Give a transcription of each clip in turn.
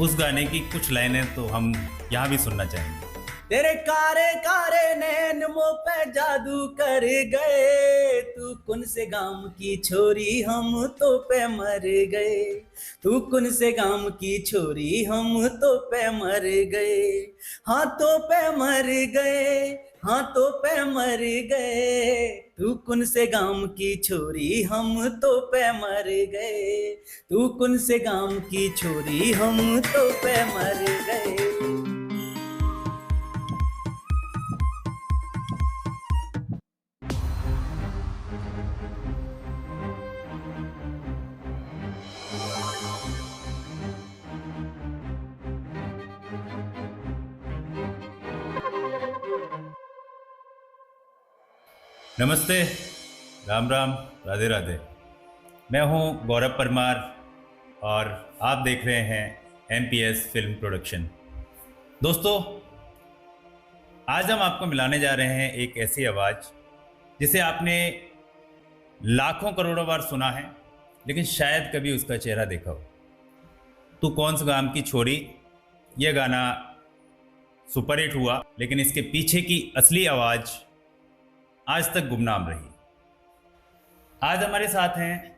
उस गाने की कुछ लाइनें तो हम यहाँ भी सुनना चाहेंगे। तेरे कारे कारे नैन मुँह पे जादू कर गए, तू कौन से गांव की छोरी हम तो पे मर गए, तू कौन से गांव की छोरी हम तो पे मर गए, हाथों पे मर गए, हाथों पे मर गए, तू कौन से गांव की छोरी हम तो पे मर गए, तू कौन से गांव की छोरी हम तो पे मर गए। नमस्ते, राम राम, राधे राधे। मैं हूं गौरव परमार और आप देख रहे हैं एमपीएस फिल्म प्रोडक्शन। दोस्तों, आज हम आपको मिलाने जा रहे हैं एक ऐसी आवाज़ जिसे आपने लाखों करोड़ों बार सुना है, लेकिन शायद कभी उसका चेहरा देखा हो। तू कौन सा गांव की छोरी, यह गाना सुपरहिट हुआ, लेकिन इसके पीछे की असली आवाज़ आज तक गुमनाम रही। आज हमारे साथ हैं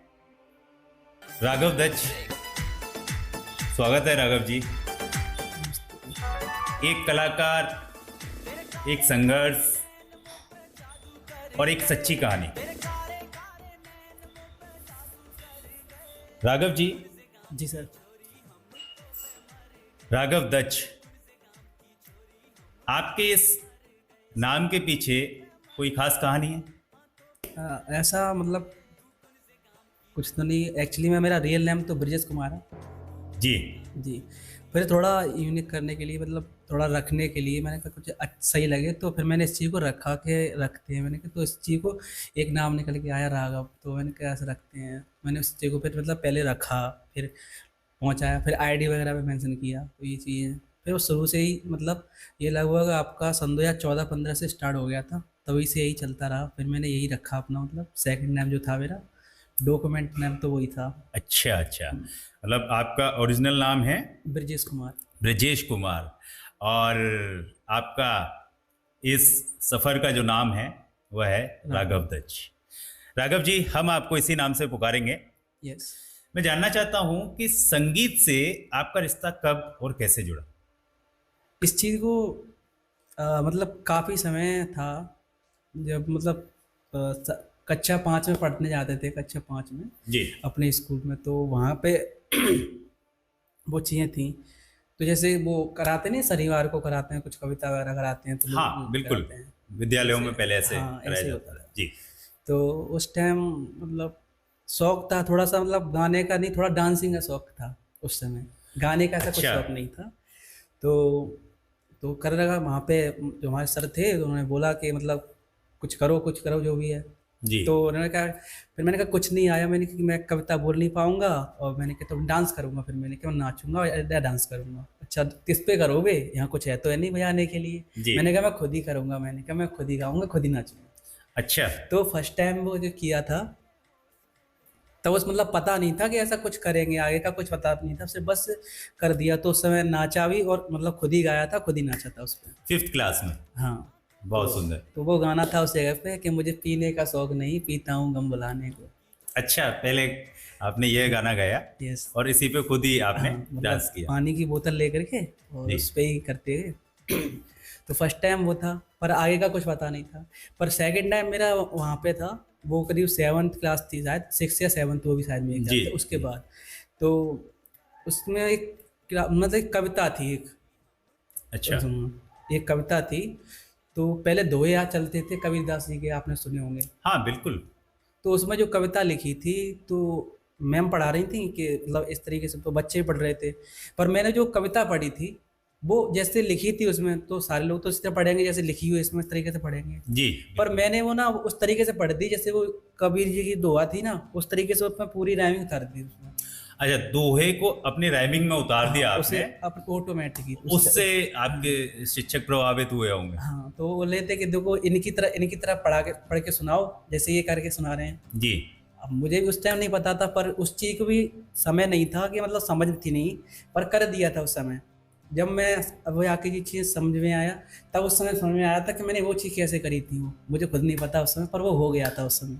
राघव दत्त। स्वागत है राघव जी। एक कलाकार, एक संघर्ष और एक सच्ची कहानी। राघव जी। जी सर। राघव दत्त, आपके इस नाम के पीछे कोई खास कहानी है? ऐसा मतलब कुछ तो नहीं, एक्चुअली में मेरा रियल नेम तो ब्रजेश कुमार है जी। जी। फिर थोड़ा यूनिक करने के लिए, मतलब थोड़ा रखने के लिए मैंने कहा कुछ सही लगे, तो फिर मैंने इस चीज़ को रखते हैं। मैंने कहा तो इस चीज़ को एक नाम निकल के आया राघव, तो मैंने कहा ऐसे रखते हैं। मैंने उस चीज़ को फिर मतलब पहले रखा, फिर पहुँचाया, फिर आईडी वगैरह पे मेंशन किया, तो ये चीज़ फिर वो शुरू से ही मतलब ये लगभग आपका सन 2014-15 से स्टार्ट हो गया था, तभी से यही चलता रहा। फिर मैंने यही रखा अपना, मतलब सेकंड नेम जो था मेरा, डॉक्यूमेंट नेम तो वही था। अच्छा अच्छा, मतलब आपका ओरिजिनल नाम है ब्रजेश कुमार। ब्रजेश कुमार, और आपका इस सफ़र का जो नाम है वह है राघव दत्त। राघव जी, हम आपको इसी नाम से पुकारेंगे। यस। मैं जानना चाहता हूँ कि संगीत से आपका रिश्ता कब और कैसे जुड़ा? इस चीज़ को मतलब काफ़ी समय था, जब मतलब कक्षा 5 में पढ़ने जाते थे, कक्षा 5 में जी अपने स्कूल में, तो वहाँ पे वो चीज़ें थी। तो जैसे वो कराते नहीं, शनिवार को कराते हैं कुछ कविता वगैरह कराते हैं, तो लोग हाँ बिल्कुल, कराते हैं विद्यालयों में पहले ऐसे हाँ, कराया ऐसे जाता होता था जी। तो उस टाइम मतलब शौक था थोड़ा सा, मतलब गाने का नहीं, थोड़ा डांसिंग का शौक था उस समय। गाने का ऐसा कुछ अच्छा। शौक नहीं था। तो कर लगा वहाँ पे, जो हमारे सर थे तो उन्होंने बोला कि मतलब कुछ करो जो भी है। जी तो उन्होंने कहा, फिर मैंने कहा कुछ नहीं आया, मैंने कहा कि मैं कविता बोल नहीं पाऊंगा, और मैंने कहा तो डांस करूंगा। फिर मैंने कहा मैं नाचूंगा या डांस करूंगा। अच्छा, किस पे करोगे, यहाँ कुछ है तो है नहीं बजाने के लिए। जी। मैंने कहा मैं खुद ही करूंगा, मैंने कहा मैं खुद ही गाऊंगा, खुद ही नाचूंगा। अच्छा। तो फर्स्ट टाइम वो जो किया था, तब उस मतलब पता नहीं था कि ऐसा कुछ करेंगे, आगे का कुछ पता नहीं था, सिर्फ बस कर दिया। तो उस समय नाचा भी, और मतलब खुद ही गाया था, खुद ही नाचा था उस पर। 5th क्लास में? हाँ। बहुत सुंदर। तो वो गाना था उस जगह पे कि मुझे पीने का शौक नहीं, पीता हूँ गम बुलाने को। अच्छा, पहले आपने यह गाना गाया यस। और इसी पे खुद ही आपने मतलब डांस किया? पानी की बोतल लेकर के और जी। उस पे ही करते गए। तो फर्स्ट टाइम वो था, पर आगे का कुछ पता नहीं था। पर सेकंड टाइम मेरा वहाँ पे था, वो करीब 7th क्लास थी शायद, 6 या 7th, वो भी शायद मेरे ख्याल जी से। उसके जी। बाद तो उसमें एक मतलब एक कविता थी, अच्छा। एक कविता थी। तो पहले दोहे याद चलते थे कबीरदास जी के, आपने सुने होंगे। हाँ बिल्कुल। तो उसमें जो कविता लिखी थी, तो मैम पढ़ा रही थी कि मतलब इस तरीके से, तो बच्चे पढ़ रहे थे। पर मैंने जो कविता पढ़ी थी वो जैसे लिखी थी उसमें, तो सारे लोग तो इस तरह पढ़ेंगे जैसे लिखी हुई, इसमें इस तरीके से पढ़ेंगे। जी पर बिल्कुल। मैंने वो ना उस तरीके से पढ़ दी जैसे वो कबीर जी की दोहा थी ना, उस तरीके से उसमें पूरी राइमिंग उतार दी उसमें। अच्छा, दोहे को अपनी राइमिंग में उतार दिया हाँ, उसे आपने। अब ऑटोमेटिकली उससे आपके शिक्षक प्रभावित हुए होंगे। हाँ, तो वो लेते कि देखो इनकी तरह पढ़ के सुनाओ, जैसे ये करके सुना रहे हैं। जी। अब मुझे भी उस टाइम नहीं पता था, पर उस चीज़ को भी समय नहीं था कि मतलब समझ थी नहीं, पर कर दिया था उस समय। जब मैं अब वो आके ये चीज़ समझ में आया, तब उस समय समझ में आया था कि मैंने वो चीज़ कैसे करी थी, वो मुझे खुद नहीं पता उस समय, पर वो हो गया था उस समय।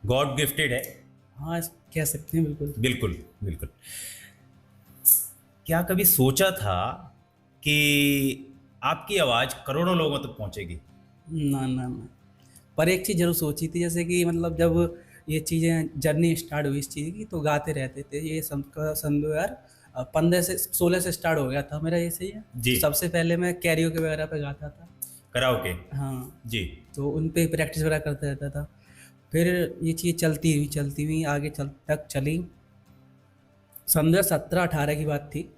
गॉड गिफ्टेड है। हाँ, कह सकते हैं बिल्कुल। बिल्कुल बिल्कुल। क्या कभी सोचा था कि आपकी आवाज़ करोड़ों लोगों तक पहुंचेगी? ना ना ना, पर एक चीज़ जरूर सोची थी, जैसे कि मतलब जब ये चीज़ें जर्नी स्टार्ट हुई इस चीज़ की, तो गाते रहते थे ये सन 2015 से 16 से स्टार्ट हो गया था मेरा, ये सही है। जी। तो सबसे पहले मैं कैरियोके वगैरह पे गाता था। कराओके। हाँ, जी। तो उन पे प्रैक्टिस वगैरह करता रहता था। फिर ये चीज़ चलती हुई आगे तक चली। सन 2017-18 की बात थी,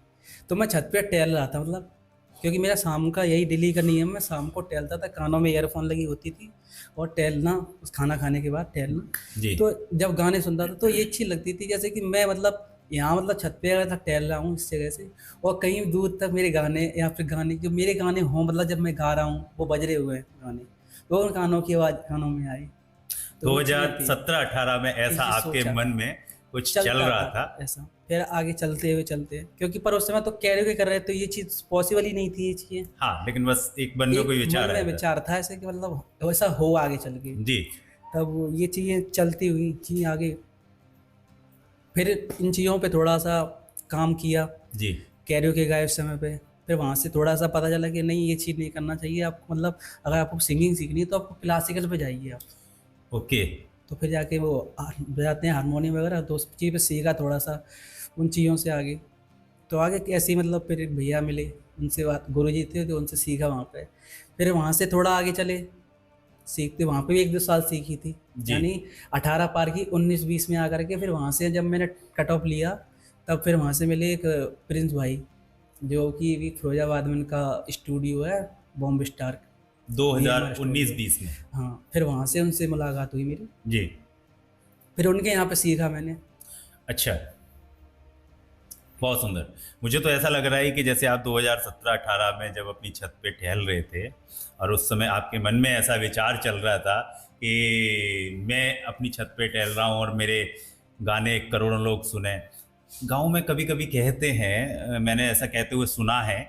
तो मैं छत पे टहल रहा था, मतलब क्योंकि मेरा शाम का यही डेली का नियम, मैं शाम को टहलता था, कानों में ईयरफोन लगी होती थी और टहलना, खाना खाने के बाद टहलना। जी। तो जब गाने सुनता था तो ये अच्छी लगती थी, जैसे कि मैं मतलब यहाँ मतलब छत पे अगर था टहल रहा हूँ इस जगह से, और कहीं दूर तक मेरे गाने या फिर गाने जो मेरे गाने हों, मतलब जब मैं गा रहा हूँ वो बज रहे हुए हैं गाने, तो उन कानों की आवाज़ कानों में आई। तो वो चीज़ें थी, 2017-18 में ये ऐसा चीज़ आपके सोचा मन था, में कुछ चल चलता रहा था था। ऐसा। फिर आगे चलते क्योंकि पर उस समय तो कैरियोके कर रहे थे, तो ये चीज़ पॉसिबल ही नहीं थी ये चीज़ें। हाँ, लेकिन बस एक मन में एक कोई मन विचार में आया था। विचार था ऐसे कि मतलब वैसा हो आगे चल के। जी। तब ये चीज़ें चलती हुई चीज़ आगे, फिर इन चीज़ों पे थोड़ा सा काम किया, जी। कैरियोके गाए उस समय पे। फिर वहाँ से थोड़ा सा पता चला कि नहीं, ये चीज़ नहीं करना चाहिए आपको, मतलब अगर आपको सिंगिंग सीखनी है तो आपको क्लासिकल पे जाइए आप। ओके। तो फिर जाके वो बजाते हैं हारमोनियम वगैरह, तो उस चीज़ पे सीखा थोड़ा सा उन चीज़ों से आगे। तो आगे कैसे ही मतलब फिर एक भैया मिले, उनसे बात, गुरुजी थे तो उनसे सीखा वहाँ पे। फिर वहाँ से थोड़ा आगे चले सीखते, वहाँ पे भी 1-2 साल सीखी थी, जी। यानी 18 पार की, 19-20 में आकर के फिर वहाँ से जब मैंने कट ऑफ लिया, तब फिर वहाँ से मिले एक प्रिंस भाई, जो कि अभी फिरोजाबाद में उनका स्टूडियो है, बॉम्बे स्टार BMR स्टूडियो। 2019-20 में। हाँ, फिर वहाँ से उनसे मुलाकात हुई मेरी, जी। फिर उनके यहाँ पे सीखा मैंने। अच्छा, बहुत सुंदर। मुझे तो ऐसा लग रहा है कि जैसे आप 2017-18 में जब अपनी छत पे टहल रहे थे और उस समय आपके मन में ऐसा विचार चल रहा था कि मैं अपनी छत पे टहल रहा हूँ और मेरे गाने करोड़ों लोग सुने। गाँव में कभी कभी कहते हैं, मैंने ऐसा कहते हुए सुना है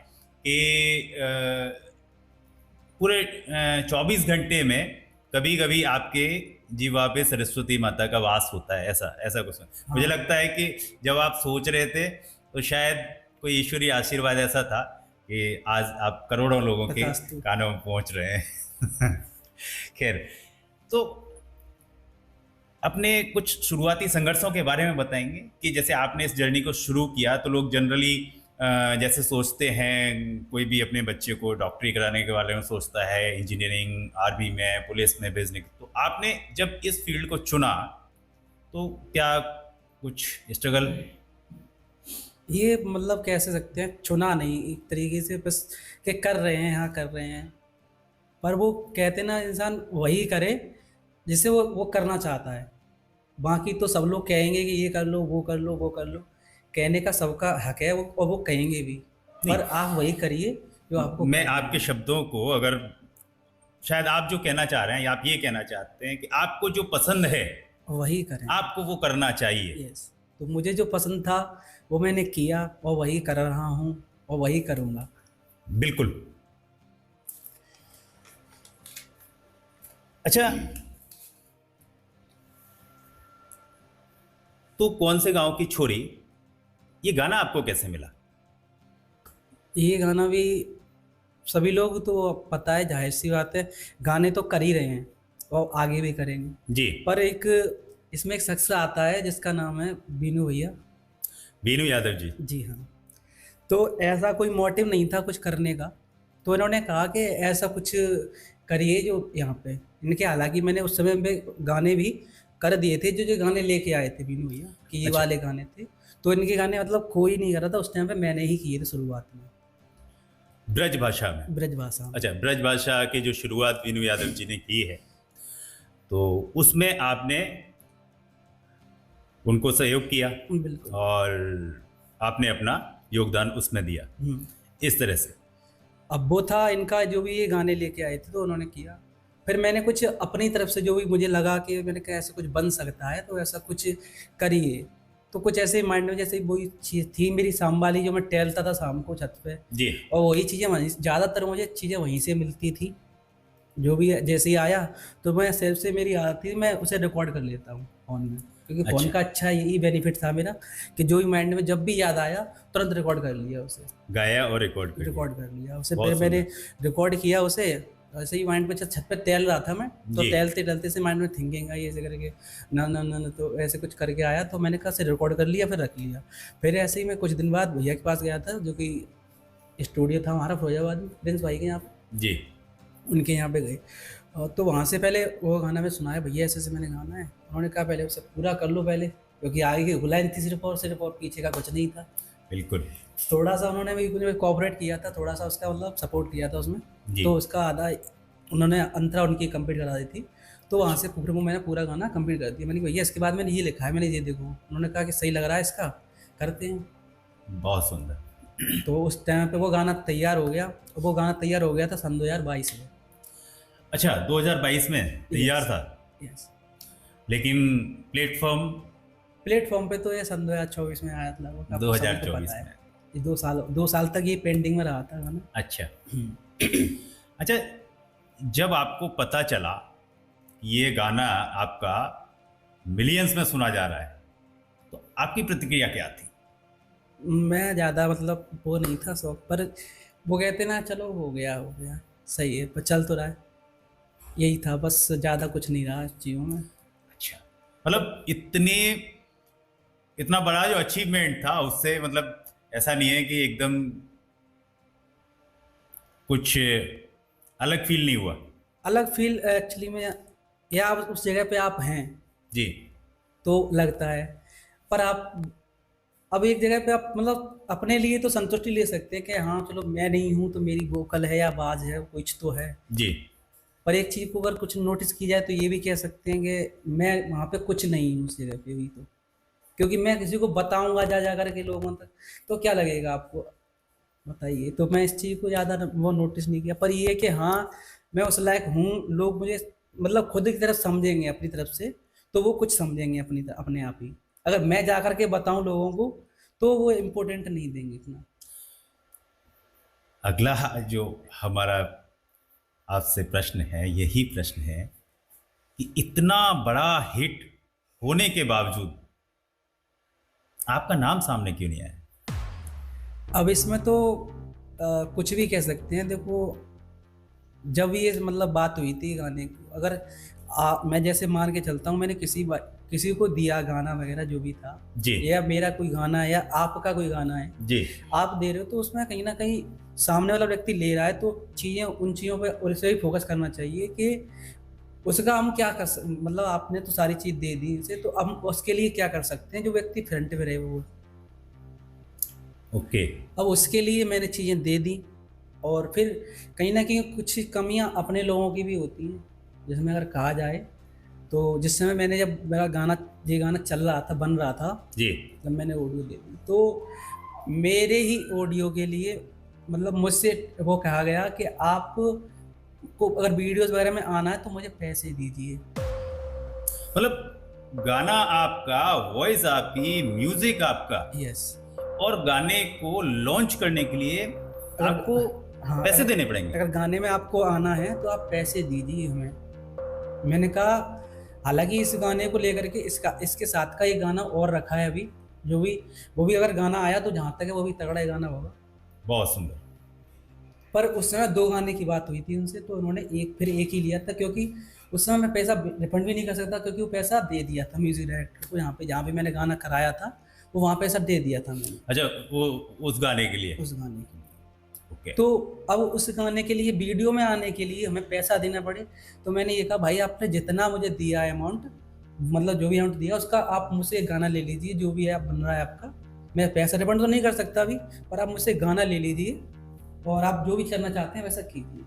कि पूरे 24 घंटे में कभी कभी आपके जीवा पे सरस्वती माता का वास होता है, ऐसा ऐसा कुछ। मुझे हाँ, लगता है कि जब आप सोच रहे थे तो शायद कोई ईश्वरीय आशीर्वाद ऐसा था कि आज आप करोड़ों लोगों के तथास्तु। कानों में पहुंच रहे हैं। खैर, तो अपने कुछ शुरुआती संघर्षों के बारे में बताएंगे कि जैसे आपने इस जर्नी को शुरू किया तो लोग जनरली जैसे सोचते हैं, कोई भी अपने बच्चे को डॉक्टरी कराने के बारे में सोचता है, इंजीनियरिंग, आर्मी में, पुलिस में भेजने की। तो आपने जब इस फील्ड को चुना तो क्या कुछ स्ट्रगल? ये मतलब कैसे सकते हैं, चुना नहीं, एक तरीके से बस कि कर रहे हैं, हाँ कर रहे हैं। पर वो कहते ना, इंसान वही करे जिसे वो करना चाहता है। बाकी तो सब लोग कहेंगे कि ये कर लो, वो कर लो, वो कर लो, कहने का सबका हक है वो, और वो कहेंगे भी। नहीं, पर आप वही करिए जो आपको मैं करना आपके है। शब्दों को अगर, शायद आप जो कहना चाह रहे हैं या आप ये कहना चाहते हैं कि आपको जो पसंद है वही करें। आपको वो करना चाहिए। यस, तो मुझे जो पसंद था वो मैंने किया, और वही कर रहा हूँ और वही करूँगा। बिल्कुल। अच्छा, तो कौन से गांव की छोरी, ये गाना आपको कैसे मिला? ये गाना भी सभी लोग तो पता है, जाहिर सी बात है, गाने तो कर ही रहे हैं और आगे भी करेंगे। जी। पर एक इसमें एक शख्स आता है जिसका नाम है बीनू भैया। बीनू यादव जी। जी हाँ। तो ऐसा कोई मोटिव नहीं था कुछ करने का, तो इन्होंने कहा कि ऐसा कुछ करिए जो यहाँ पे इनके, हालांकि मैंने उस समय पे गाने भी कर दिए थे, जो जो गाने लेके आए थे बीनू भैया कि ये अच्छा। वाले गाने थे, तो इनके गाने मतलब कोई नहीं कर रहा था उस टाइम पे, मैंने ही किए थे शुरुआत में ब्रज भाषा में? ब्रज भाषा में। अच्छा, ब्रज भाषा की जो शुरुआत बीनू यादव जी ने की है, तो उसमें आपने उनको सहयोग किया बिल्कुल। और आपने अपना योगदान उसमें दिया, इस तरह से। अब वो था इनका, जो भी ये गाने लेके आए थे तो उन्होंने किया। फिर मैंने कुछ अपनी तरफ से जो भी मुझे लगा कि मैंने कहा ऐसे कुछ बन सकता है तो ऐसा कुछ करिए। तो कुछ ऐसे माइंड में जैसे वही चीज़ थी मेरी शाम वाली, जो मैं टहलता था शाम को छत पे, जी। और वही चीज़ें वहीं ज़्यादातर मुझे चीज़ें वहीं से मिलती थी। जो भी जैसे ही आया तो मैं सेल्फ से मेरी आदत थी, मैं उसे रिकॉर्ड कर लेता हूँ फ़ोन में, क्योंकि फ़ोन अच्छा। का अच्छा यही बेनिफिट था मेरा कि जो भी माइंड में जब भी याद आया तुरंत रिकॉर्ड कर लिया उसे, गाया और रिकॉर्ड कर रिकॉर्ड कर लिया उसे। बहुत फिर मैंने सुंदर। रिकॉर्ड किया उसे। ऐसे ही माइंड पे छत पे टहल रहा था मैं, तो जी। टहलते टहलते से माइंड में थिंकिंग आई ऐसे करके, ना ना ना ना, तो ऐसे कुछ करके आया, तो मैंने कहा से रिकॉर्ड कर लिया, फिर रख लिया। फिर ऐसे ही मैं कुछ दिन बाद भैया के पास गया था, जो कि स्टूडियो था हमारा फिरोजाबाद में, प्रिंस भाई के यहाँ पे, जी। उनके यहाँ पे गए। तो वहाँ से पहले वो गाना मैं सुनाया, भैया ऐसे ऐसे मैंने गाना है। उन्होंने कहा पहले उसे पूरा कर लो पहले, क्योंकि आगे की हुलाइन थी सिर्फ और पीछे का कुछ नहीं था। बिल्कुल। थोड़ा सा उन्होंने भी मुझे कोऑपरेट किया था, थोड़ा सा उसका मतलब सपोर्ट किया था उसमें। जी। तो उसका आधा उन्होंने अंतरा उनकी कंप्लीट करा दी थी। तो वहाँ से पूरे को मैंने पूरा गाना कंप्लीट कर दिया। मैंने कहा भैया इसके बाद मैंने ये लिखा है, मैंने ये देखो। उन्होंने कहा कि सही लग रहा है इसका, करते हैं। बहुत सुंदर। तो उस टाइम पे वो गाना तैयार हो गया, और वो गाना तैयार हो गया था सन 2022 में। अच्छा, 2022 में तैयार था, यस। लेकिन प्लेटफॉर्म प्लेटफॉर्म पे तो ये सन 2024 में आया था लगभग, आपको सभी को 2024 पता है। में। ये 2 साल तक ये पेंडिंग में रहा था गाना। अच्छा। अच्छा, जब आपको पता चला ये गाना आपका मिलियंस में सुना जा रहा है, तो आपकी प्रतिक्रिया क्या थी? मैं ज़्यादा मतलब वो नहीं था शौक पर, वो कहते ना चलो हो गया सही है, पर चल तो रहा है, यही था बस, ज़्यादा कुछ नहीं रहा इस चीज़ों में। अच्छा, मतलब इतना बड़ा जो अचीवमेंट था उससे, मतलब ऐसा नहीं है कि एकदम कुछ अलग फील नहीं हुआ? अलग फील एक्चुअली में, या आप उस जगह पे आप हैं जी। तो लगता है, पर आप अब एक जगह पे आप मतलब अपने लिए तो संतुष्टि ले सकते हैं कि हाँ चलो मैं नहीं हूँ तो मेरी वोकल है या आवाज़ है, कुछ तो है। जी। पर एक चीज़ को अगर कुछ नोटिस की जाए तो ये भी कह सकते हैं कि मैं वहाँ पे कुछ नहीं हूँ उस जगह पे भी, तो क्योंकि मैं किसी को बताऊंगा जा करके लोगों तक, तो क्या लगेगा आपको, बताइए। तो मैं इस चीज़ को ज़्यादा वो नोटिस नहीं किया, पर ये कि हाँ मैं उस लायक हूँ, लोग मुझे मतलब खुद की तरफ समझेंगे अपनी तरफ से, तो वो कुछ समझेंगे अपने आप ही। अगर मैं जा करके बताऊं लोगों को तो वो इम्पोर्टेंट नहीं देंगे इतना। अगला जो हमारा आपसे प्रश्न है, यही प्रश्न है कि इतना बड़ा हिट होने के बावजूद आपका नाम सामने क्यों नहीं आया? अब इसमें तो कुछ भी कह सकते हैं। देखो, जब ये मतलब बात हुई थी गाने की, अगर मैं जैसे मान के चलता हूँ, मैंने किसी को दिया गाना वगैरह जो भी था, जी। या मेरा कोई गाना है या आपका कोई गाना है, जी। आप दे रहे हो, तो उसमें कहीं ना कहीं सामने वाला व्यक्ति ले रहा है, तो चीज़ें उन चीज़ों पे उसे ही फोकस करना चाहिए कि उसका हम क्या मतलब आपने तो सारी चीज़ दे दी इसे, तो हम उसके लिए क्या कर सकते हैं, जो व्यक्ति फ्रंट पे रहे वो। ओके। अब उसके लिए मैंने चीज़ें दे दी, और फिर कहीं ना कहीं कुछ कमियां अपने लोगों की भी होती हैं, जिसमें अगर कहा जाए तो जिस समय मैंने जब मेरा ये गाना चल रहा था, बन रहा था, जी। जब मैंने ऑडियो दे दी, तो मेरे ही ऑडियो के लिए मतलब मुझसे वो कहा गया कि आप को अगर वीडियोस वगैरह में आना है तो मुझे पैसे दीजिए। मतलब गाना आपका, वॉइस आपकी, म्यूजिक आपका, यस। और गाने को लॉन्च करने के लिए आपको हाँ, पैसे देने पड़ेंगे। अगर गाने में आपको आना है तो आप पैसे दीजिए हमें। मैंने कहा, हालांकि इस गाने को लेकर के इसके साथ का ये गाना और रखा है अभी, जो भी वो भी अगर गाना आया तो जहाँ तक है वो भी तगड़ा गाना होगा। बहुत सुंदर। पर उस समय 2 गाने की बात हुई थी उनसे, तो उन्होंने फिर एक ही लिया था, क्योंकि उस समय मैं पैसा रिफंड भी नहीं कर सकता, क्योंकि वो पैसा दे दिया था म्यूजिक डायरेक्टर को, जहाँ पे मैंने गाना कराया था वो वहाँ पैसा दे दिया था मैंने। अच्छा, वो उस गाने के लिए? उस गाने के लिए। ओके। तो अब उस गाने के लिए वीडियो में आने के लिए हमें पैसा देना पड़े, तो मैंने ये कहा भाई आपने जितना मुझे दिया है अमाउंट, मतलब जो भी अमाउंट दिया उसका आप मुझसे एक गाना ले लीजिए, जो भी है आप बन रहा है आपका। मैं पैसा रिफंड तो नहीं कर सकता अभी, पर आप मुझसे गाना ले लीजिए और आप जो भी करना चाहते हैं वैसा कीजिए।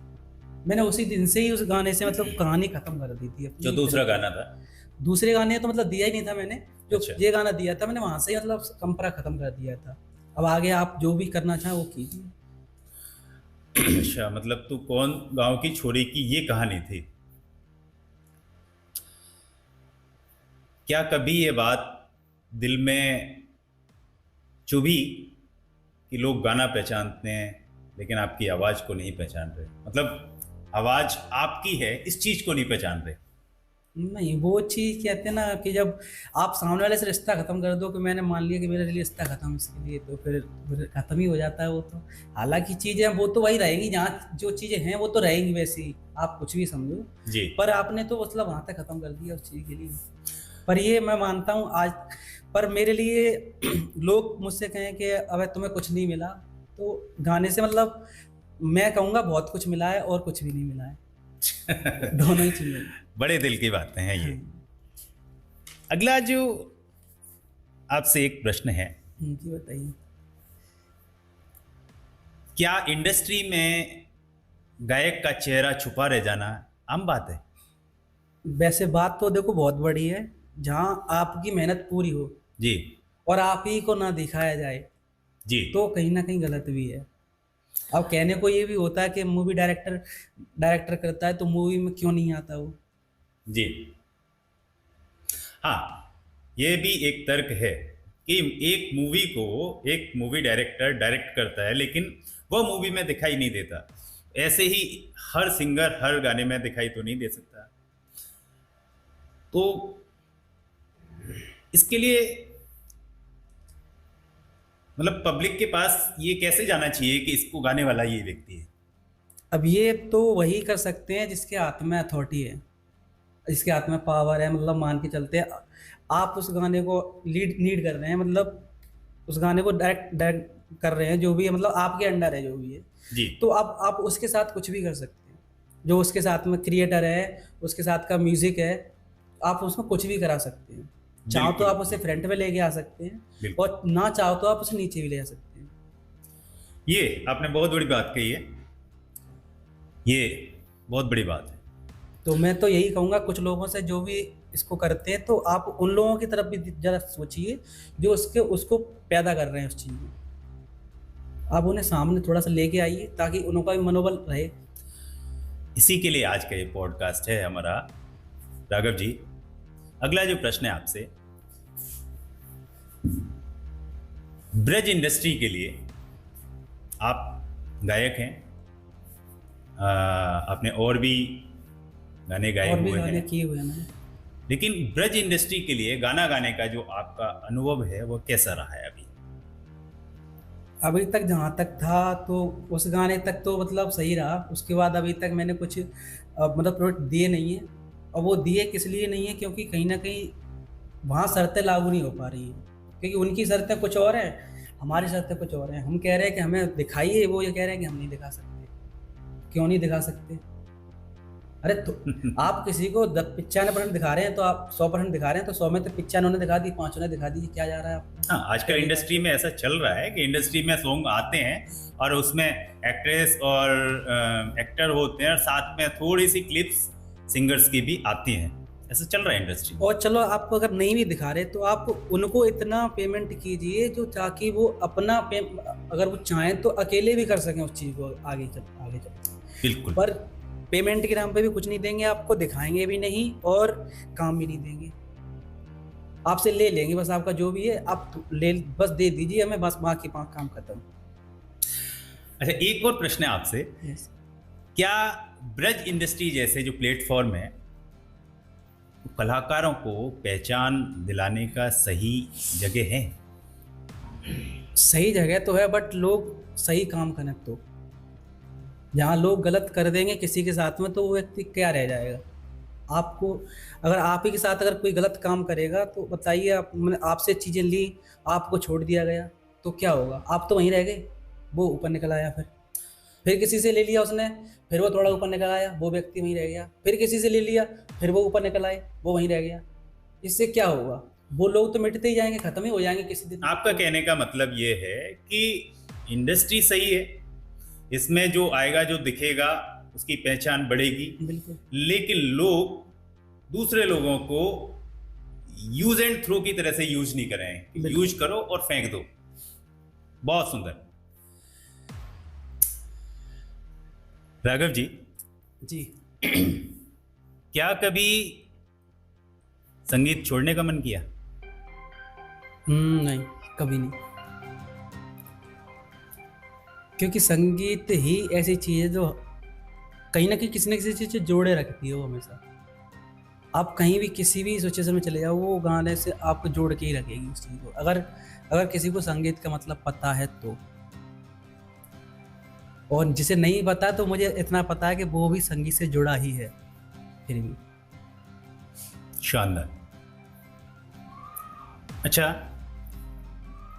मैंने उसी दिन से ही उस गाने से मतलब कहानी खत्म कर दी थी अपनी। जो दूसरा गाना था? दूसरे गाने तो मतलब दिया ही नहीं था मैंने, जो अच्छा। ये गाना दिया था मैंने वहां से ही मतलब कंपरा खत्म कर दिया था। अब आगे आप जो भी करना चाहें वो कीजिए। अच्छा, मतलब तू कौन गांव की छोरी की ये कहानी थी? क्या कभी ये बात दिल में चुभी कि लोग गाना पहचानते हैं लेकिन आपकी आवाज को नहीं पहचान रहे, मतलब आवाज आपकी है, इस चीज को नहीं पहचान रहे? नहीं, वो चीज कहते हैं ना कि जब आप सामने वाले से रिश्ता खत्म कर दो, कि मैंने मान लिया कि मेरा रिश्ता खत्म इसके लिए, तो फिर खत्म ही हो जाता है वो तो। हालांकि चीजें वो तो वही रहेंगी, जहाँ जो चीजें हैं वो तो रहेंगी वैसे ही, आप कुछ भी समझो जी। पर आपने तो मतलब वहां तक खत्म कर दिया उस चीज के लिए। पर ये मैं मानता हूँ आज, पर मेरे लिए लोग मुझसे कहें कि अबे तुम्हें कुछ नहीं मिला, तो गाने से मतलब मैं कहूँगा बहुत कुछ मिला है और कुछ भी नहीं मिला है। दोनों ही चीजें। बड़े दिल की बातें हैं ये। हाँ। अगला जो आपसे एक प्रश्न है, जी बताइए। क्या इंडस्ट्री में गायक का चेहरा छुपा रह जाना आम बात है? वैसे बात तो देखो बहुत बड़ी है, जहाँ आपकी मेहनत पूरी हो जी। और आप ही को ना दिखाया जाए जी। तो कहीं ना कहीं गलत भी है। अब कहने को ये भी होता है कि मूवी डायरेक्टर डायरेक्टर करता है तो मूवी में क्यों नहीं आता वो। जी। हाँ, ये भी एक तर्क है कि एक मूवी को एक मूवी डायरेक्टर डायरेक्ट करता है लेकिन वह मूवी में दिखाई नहीं देता। ऐसे ही हर सिंगर हर गाने में दिखाई तो नहीं दे सकता। तो इसके लिए मतलब पब्लिक के पास ये कैसे जाना चाहिए कि इसको गाने वाला ये व्यक्ति है? अब ये तो वही कर सकते हैं जिसके हाथ में अथॉरिटी है, जिसके हाथ में पावर है, मतलब मान के चलते हैं आप उस गाने को लीड लीड कर रहे हैं, मतलब उस गाने को डायरेक्ट डायरेक्ट कर रहे हैं, जो भी है मतलब आपके अंडर है जो भी है। जी। तो आप उसके साथ कुछ भी कर सकते हैं, जो उसके साथ में क्रिएटर है, उसके साथ का म्यूजिक है, आप उसमें कुछ भी करा सकते हैं। चाहो तो बिल्कुल। आप उसे फ्रंट में लेके आ सकते हैं बिल्कुल। और ना चाहो तो आप उसे नीचे भी ले आ सकते हैं। ये आपने बहुत बड़ी बात कही है, ये बहुत बड़ी बात है। तो मैं तो यही कहूँगा कुछ लोगों से, जो भी इसको करते हैं, तो आप उन लोगों की तरफ भी जरा सोचिए जो उसके उसको पैदा कर रहे हैं उस चीज़ में। आप उन्हें सामने थोड़ा सा लेके आइए ताकि उनका भी मनोबल रहे। इसी के लिए आज का ये पॉडकास्ट है हमारा। राघव जी, अगला जो प्रश्न है आपसे, ब्रज इंडस्ट्री के लिए आप गायक हैं, आपने और भी गाने गाए और भी हुए गाने हैं, किए हुए हैं मैंने। लेकिन ब्रज इंडस्ट्री के लिए गाना गाने का जो आपका अनुभव है वो कैसा रहा है अभी? अभी तक जहाँ तक था तो उस गाने तक तो मतलब सही रहा, उसके बाद अभी तक मैंने कुछ मतलब प्रोडक्ट दिए नहीं है। और वो दिए किस लिए नहीं है, क्योंकि कहीं ना कहीं वहाँ शर्तें लागू नहीं हो पा रही हैं, क्योंकि उनकी शर्तें कुछ और हैं, हमारी शर्तें कुछ और हैं। हम कह रहे हैं कि हमें दिखाइए, वो ये कह रहे हैं कि हम नहीं दिखा सकते। क्यों नहीं दिखा सकते? अरे तो आप किसी को 95% दिखा रहे हैं तो आप 100% दिखा रहे हैं, तो 100 में तो 95 ने दिखा दी, 5 ने दिखा दी, क्या जा रहा है आपको? हाँ, आजकल इंडस्ट्री में ऐसा चल रहा है कि इंडस्ट्री में सॉन्ग आते हैं और उसमें एक्ट्रेस और एक्टर होते हैं और साथ में थोड़ी सी क्लिप्स सिंगर्स की भी आती हैं। ऐसा चल रहा है इंडस्ट्री में। और चलो आपको अगर नहीं भी दिखा रहे तो आप उनको इतना पेमेंट कीजिए जो, ताकि वो अपना अगर वो चाहें तो अकेले भी कर सकें उस चीज़ को आगे चल। बिल्कुल। पर पेमेंट के नाम पे भी कुछ नहीं देंगे आपको, दिखाएंगे भी नहीं और काम भी नहीं देंगे, आपसे ले लेंगे बस आपका जो भी है, आप ले बस दे दीजिए हमें, बस बाकी काम खत्म। अच्छा, एक और प्रश्न है आपसे, यस। क्या ब्रज इंडस्ट्री जैसे जो प्लेटफॉर्म है कलाकारों को पहचान दिलाने का सही जगह है? सही जगह तो है, बट लोग सही काम करें तो। जहाँ लोग गलत कर देंगे किसी के साथ में तो वो व्यक्ति क्या रह जाएगा आपको? अगर आप ही के साथ अगर कोई गलत काम करेगा तो बताइए, आप मैंने आपसे चीज़ें ली, आपको छोड़ दिया गया तो क्या होगा? आप तो वहीं रह गए, वो ऊपर निकल आया, फिर किसी से ले लिया उसने, फिर वो थोड़ा ऊपर निकल आया, वो व्यक्ति वहीं रह गया, फिर किसी से ले लिया, फिर वो ऊपर निकल आए, वो वहीं रह गया। इससे क्या होगा? वो लोग तो मिटते ही जाएंगे, खत्म ही हो जाएंगे किसी दिन। आपका कहने का मतलब ये है कि इंडस्ट्री सही है, इसमें जो आएगा जो दिखेगा उसकी पहचान बढ़ेगी, बिल्कुल। लेकिन लोग दूसरे लोगों को यूज एंड थ्रो की तरह से यूज नहीं करें। यूज करो और फेंक दो। बहुत सुंदर। राघव जी जी। क्या कभी संगीत छोड़ने का मन किया? नहीं, कभी नहीं। क्योंकि संगीत ही ऐसी चीज़ है जो कहीं ना कहीं किसी न किसी चीज़ से जोड़े रखती है। वो हमेशा आप कहीं भी किसी भी सिचुएशन में चले जाओ, वो गाने से आपको जोड़ के ही रखेगी उस चीज़ को। अगर अगर किसी को संगीत का मतलब पता है तो, और जिसे नहीं पता तो मुझे इतना पता है कि वो भी संगीत से जुड़ा ही है फिर भी। शानदार। अच्छा,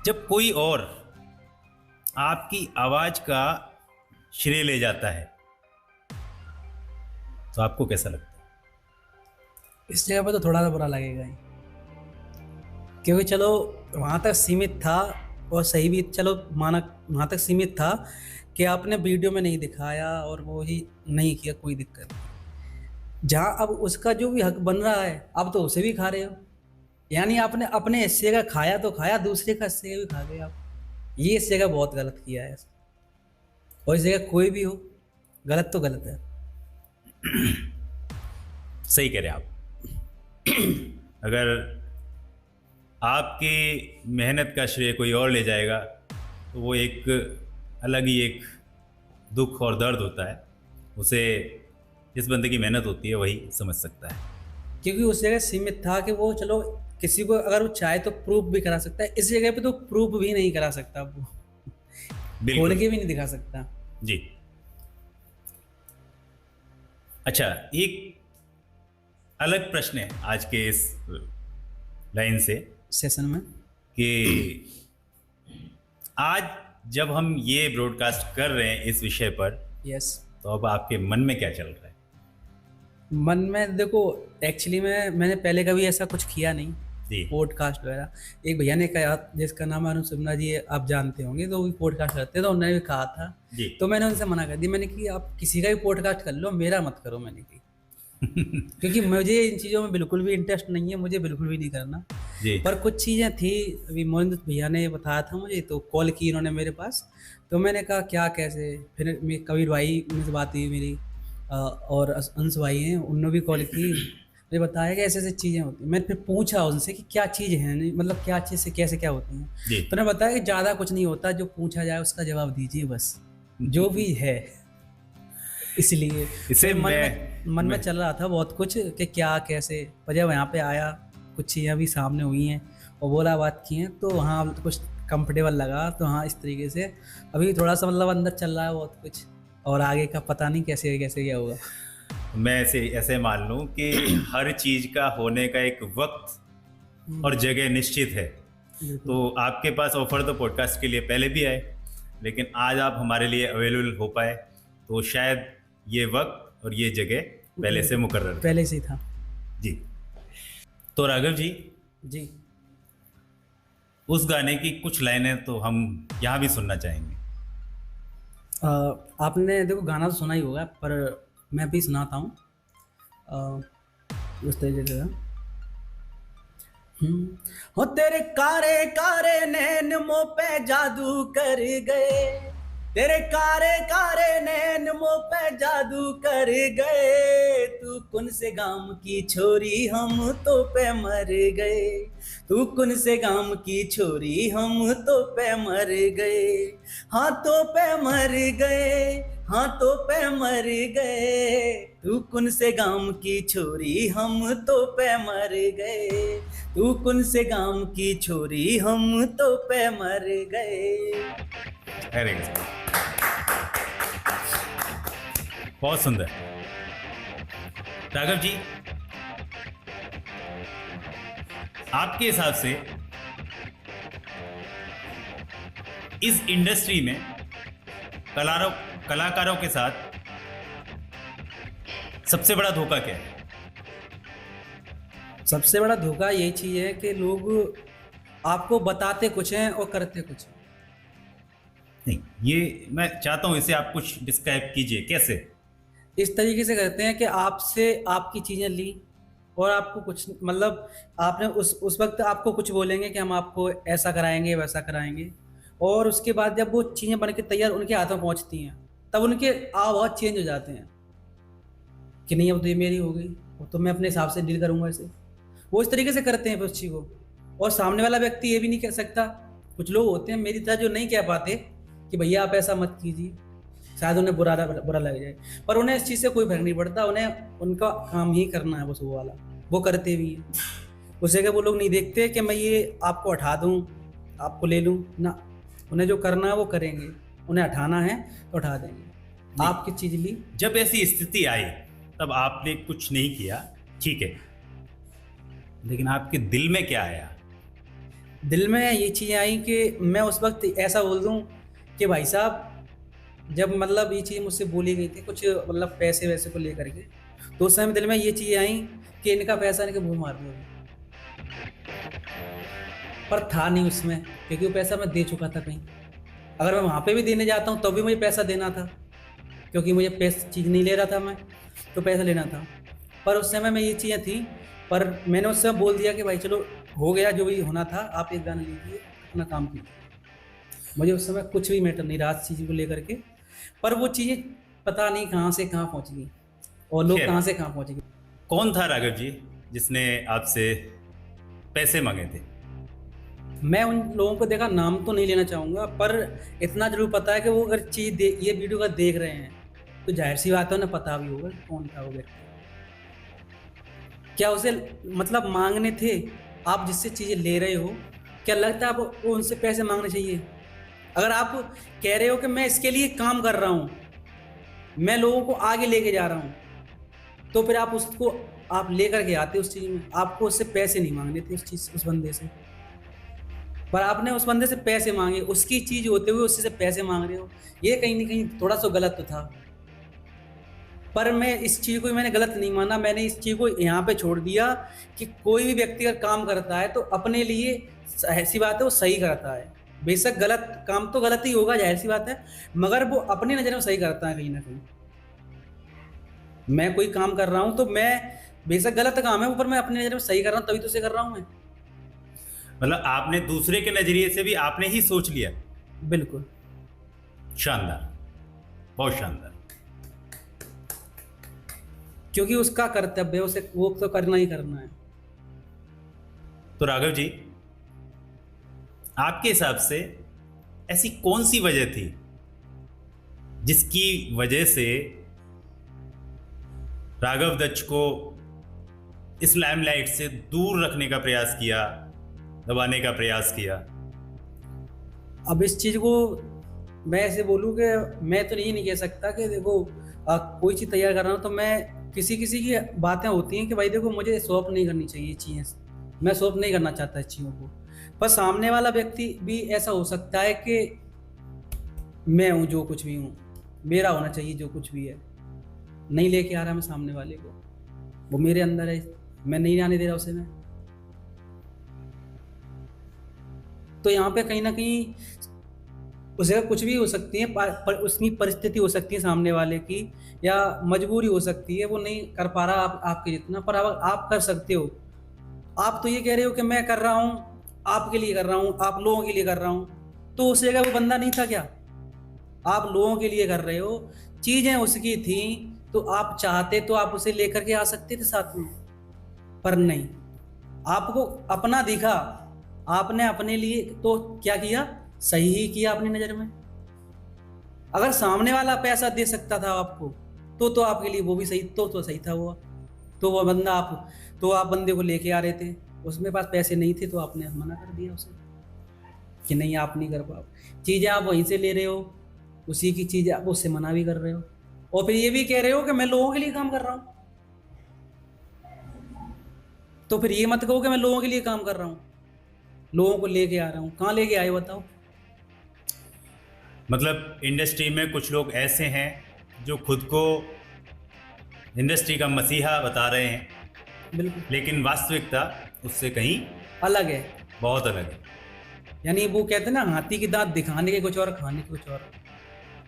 जब कोई और आपकी आवाज का श्रेय ले जाता है तो आपको कैसा लगता है? इस जगह पर तो थोड़ा सा बुरा लगेगा ही, क्योंकि चलो वहाँ तक सीमित था, और सही भी, चलो माना वहाँ तक सीमित था कि आपने वीडियो में नहीं दिखाया और वो ही नहीं किया, कोई दिक्कत नहीं। जहाँ अब उसका जो भी हक बन रहा है, अब तो उसे भी खा रहे हो। यानी आपने अपने हिस्से का खाया तो खाया, दूसरे का हिस्से का भी खा गए आप। ये इस जगह बहुत गलत किया है, और इस जगह कोई भी हो, गलत तो गलत है। सही कह रहे हैं आप। अगर आपकी मेहनत का श्रेय कोई और ले जाएगा तो वो एक अलग ही एक दुख और दर्द होता है। उसे जिस बंदे की मेहनत होती है वही समझ सकता है। क्योंकि उस जगह सीमित था कि वो चलो किसी को अगर वो चाहे तो प्रूफ भी करा सकता है, इस जगह पे तो प्रूफ भी नहीं करा सकता, वो बोल के भी नहीं दिखा सकता जी। अच्छा, एक अलग प्रश्न है आज के इस लाइन से सेशन में कि आज जब हम ये ब्रॉडकास्ट कर रहे हैं इस विषय पर, यस, तो अब आपके मन में क्या चल रहा है? मन में देखो, एक्चुअली मैंने पहले कभी ऐसा कुछ किया नहीं जी। पॉडकास्ट वगैरह। एक भैया ने कहा जिसका नाम अरुण सिमना जी, आप जानते होंगे, तो वो भी पॉडकास्ट करते हैं, तो उन्होंने भी कहा था जी। तो मैंने उनसे मना कर दी। मैंने कि आप किसी का भी पॉडकास्ट कर लो, मेरा मत करो, मैंने की। क्योंकि मुझे इन चीज़ों में बिल्कुल भी इंटरेस्ट नहीं है, मुझे बिल्कुल भी नहीं करना जी। पर कुछ चीज़ें थी, अभी मोहिंद्र भैया ने बताया था मुझे, तो कॉल की इन्होंने मेरे पास, तो मैंने कहा क्या कैसे। फिर कबीर भाई से बात हुई मेरी, और अंश भाई हैं, उन्होंने भी कॉल की, मुझे बताया कि ऐसे ऐसे चीज़ें होती हैं। मैंने फिर पूछा उनसे कि क्या चीज़ है, मतलब क्या चीज़ से कैसे क्या होती हैं, तो उन्होंने बताया कि ज़्यादा कुछ नहीं होता, जो पूछा जाए उसका जवाब दीजिए बस, जो भी है। इसलिए इसे मन में चल रहा था बहुत कुछ कि क्या कैसे, पर जब यहाँ पे आया कुछ चीज़ें भी सामने हुई हैं और बोला बात की हैं, तो वहाँ कुछ कंफर्टेबल लगा। तो हाँ, इस तरीके से अभी थोड़ा सा मतलब अंदर चल रहा है बहुत कुछ, और आगे का पता नहीं कैसे कैसे क्या होगा। मैं ऐसे मान लूँ कि हर चीज़ का होने का एक वक्त और जगह निश्चित है। तो आपके पास ऑफर तो पॉडकास्ट के लिए पहले भी आए, लेकिन आज आप हमारे लिए अवेलेबल हो पाए, तो शायद ये वक्त और ये जगह पहले से मुकर्रर पहले से ही था जी। तो राघव जी, उस गाने की कुछ लाइनें तो हम यहाँ भी सुनना चाहेंगे। आपने देखो गाना तो सुना ही होगा, पर मैं भी सुनाता हूँ उस तरीके से। हो तेरे कारे कारे नैन मुँह पे जादू कर गए, तेरे कारे कारे नैन मुँह पे जादू कर गए, तू कौन से गांव की छोरी हम तो पे मर गए, तू कौन से गांव की छोरी हम तो पे मर गए, हाथों पे मर गए, हाथों पे मर गए, तू कौन से गांव की छोरी हम तो पे मर गए, तू कौन से गांव की छोरी हम तो पे मर गए। अरे बहुत सुंदर। राघव जी, आपके हिसाब से इस इंडस्ट्री में कलाकारों के साथ सबसे बड़ा धोखा क्या है? सबसे बड़ा धोखा यही चीज़ है कि लोग आपको बताते कुछ हैं और करते कुछ हैं। नहीं, ये मैं चाहता हूं, इसे आप कुछ डिस्क्राइब कीजिए। कैसे? इस तरीके से करते हैं कि आपसे आपकी चीज़ें ली और आपको कुछ, मतलब आपने उस वक्त आपको कुछ बोलेंगे कि हम आपको ऐसा कराएंगे वैसा कराएंगे, और उसके बाद जब वो चीज़ें बन के तैयार उनके हाथों पहुंचती हैं, तब उनके बहुत चेंज हो जाते हैं कि नहीं अब तो ये मेरी हो गई, तो मैं अपने हिसाब से डील करूंगा इसे। वो इस तरीके से करते हैं उस चीज़ को। और सामने वाला व्यक्ति ये भी नहीं कह सकता, कुछ लोग होते हैं मेरी तरह जो नहीं कह पाते कि भैया आप ऐसा मत कीजिए, शायद उन्हें बुरा लग जाए, पर उन्हें इस चीज़ से कोई फर्क नहीं पड़ता, उन्हें उनका काम ही करना है बस वो वाला, वो करते भी हैं। उसे क्या वो लोग नहीं देखते कि मैं ये आपको हटा दूँ, आपको ले लूँ ना, उन्हें जो करना है वो करेंगे, उन्हें हटाना है तो हटा देंगे। आपकी चीज़ ली, जब ऐसी स्थिति आई तब आपने कुछ नहीं किया, ठीक है, लेकिन आपके दिल में क्या आया? दिल में ये चीज़ें आई कि मैं उस वक्त ऐसा बोल दूँ कि भाई साहब, जब मतलब ये चीज़ मुझसे बोली गई थी कुछ मतलब पैसे वैसे को लेकर के, तो उस समय दिल में ये चीज़ें आई कि इनका पैसा इनके मुँह मार दो, पर था नहीं उसमें, क्योंकि वो पैसा मैं दे चुका था कहीं। अगर मैं वहाँ पे भी देने जाता हूँ तो भी मुझे पैसा देना था, क्योंकि मुझे पैसा चीज़ नहीं ले रहा था मैं, तो पैसा लेना था। पर उस समय में ये चीज़ें थी, पर मैंने उस समय बोल दिया कि भाई चलो हो गया जो भी होना था, आप एक गाना लीजिए, अपना काम कीजिए। मुझे उस समय कुछ भी मैटर नहीं रहा इस चीज़ को लेकर के, पर वो चीज़ें पता नहीं कहाँ से कहाँ पहुँच गई और लोग खैर। कहाँ से कहाँ पहुँच गए। कौन था राघव जी जिसने आपसे पैसे मांगे थे? मैं उन लोगों को देखा, नाम तो नहीं लेना चाहूँगा, पर इतना जरूर पता है कि वो अगर चीज़ ये वीडियो का देख रहे हैं तो जाहिर सी बात है उन्हें पता भी होगा कौन था वो व्यक्ति। क्या उसे मतलब मांगने थे, आप जिससे चीज़ें ले रहे हो, क्या लगता है आपको उनसे पैसे मांगने चाहिए? अगर आप कह रहे हो कि मैं इसके लिए काम कर रहा हूँ, मैं लोगों को आगे लेके जा रहा हूँ, तो फिर आप उसको आप लेकर के आते उस चीज़ में, आपको उससे पैसे नहीं मांगने थे उस बंदे से, पर आपने उस बंदे से पैसे मांगे, उसकी चीज़ होते हुए उससे से पैसे मांग रहे हो। ये कहीं ना कहीं थोड़ा सा गलत तो था, पर मैं इस चीज़ को मैंने गलत नहीं माना। मैंने इस चीज़ को यहाँ पे छोड़ दिया कि कोई भी व्यक्ति अगर काम करता है तो अपने लिए ऐसी बात है वो सही करता है, बेशक गलत काम तो गलत ही होगा, जाहिर सी बात है, मगर वो अपनी नज़र में सही करता है कहीं ना कहीं। मैं कोई काम कर रहा हूँ तो मैं बेशक गलत काम है, ऊपर मैं अपनी नज़र में सही कर रहा हूँ, तभी तो उसे कर रहा हूँ मैं। मतलब आपने दूसरे के नजरिए से भी आपने ही सोच लिया। बिल्कुल। शानदार, बहुत शानदार। क्योंकि उसका कर्तव्य है, उसे वो तो करना ही करना है। तो राघव जी, आपके हिसाब से ऐसी कौन सी वजह थी जिसकी वजह से राघव दत्त को इस लाइमलाइट से दूर रखने का प्रयास किया, दबाने का प्रयास किया? अब इस चीज़ को मैं ऐसे बोलूँ कि मैं तो ये नहीं कह सकता कि देखो कोई चीज़ तैयार कर रहा हूँ तो मैं किसी की बातें होती हैं कि भाई देखो मुझे स्वैप नहीं करनी चाहिए चीज़ें, मैं स्वैप नहीं करना चाहता इस चीज़ों को, पर सामने वाला व्यक्ति भी ऐसा हो सकता है कि मैं हूँ जो कुछ भी हूँ, मेरा होना चाहिए जो कुछ भी है, नहीं लेके आ रहा मैं सामने वाले को, वो मेरे अंदर है, मैं नहीं आने दे रहा उसे मैं। तो यहाँ पे कहीं ना कहीं उसे कुछ भी हो सकती है, पर उसकी परिस्थिति हो सकती है सामने वाले की, या मजबूरी हो सकती है, वो नहीं कर पा रहा आपके जितना, पर आप कर सकते हो। आप तो ये कह रहे हो कि मैं कर रहा हूँ, आपके लिए कर रहा हूँ, आप लोगों के लिए कर रहा हूँ, तो उस जगह वो बंदा नहीं था क्या? आप लोगों के लिए कर रहे हो, चीज़ें उसकी थी, तो आप चाहते तो आप उसे लेकर के आ सकते थे साथ में, पर नहीं, आपको अपना दिखा, आपने अपने लिए तो क्या किया, सही ही किया अपनी नज़र में। अगर सामने वाला पैसा दे सकता था आपको तो आपके लिए वो भी सही, तो सही था वो, तो वो बंदा आप बंदे को लेके आ रहे थे, उसमें पास पैसे नहीं थे तो आपने मना कर दिया उसे कि नहीं आप नहीं कर पाओ। चीज़ें आप वहीं से ले रहे हो, उसी की चीज़ आप उससे मना भी कर रहे हो, और फिर ये भी कह रहे हो कि मैं लोगों के लिए काम कर रहा हूँ, तो फिर ये मत कहो कि मैं लोगों के लिए काम कर रहा हूँ, लोगों को लेके आ रहा हूँ। कहाँ लेके आए बताओ? मतलब इंडस्ट्री में कुछ लोग ऐसे हैं जो खुद को इंडस्ट्री का मसीहा बता रहे हैं, बिल्कुल, लेकिन वास्तविकता उससे कहीं अलग है। बहुत अलग है। यानी वो कहते हैं ना, हाथी की दांत दिखाने के कुछ और, खाने के कुछ और,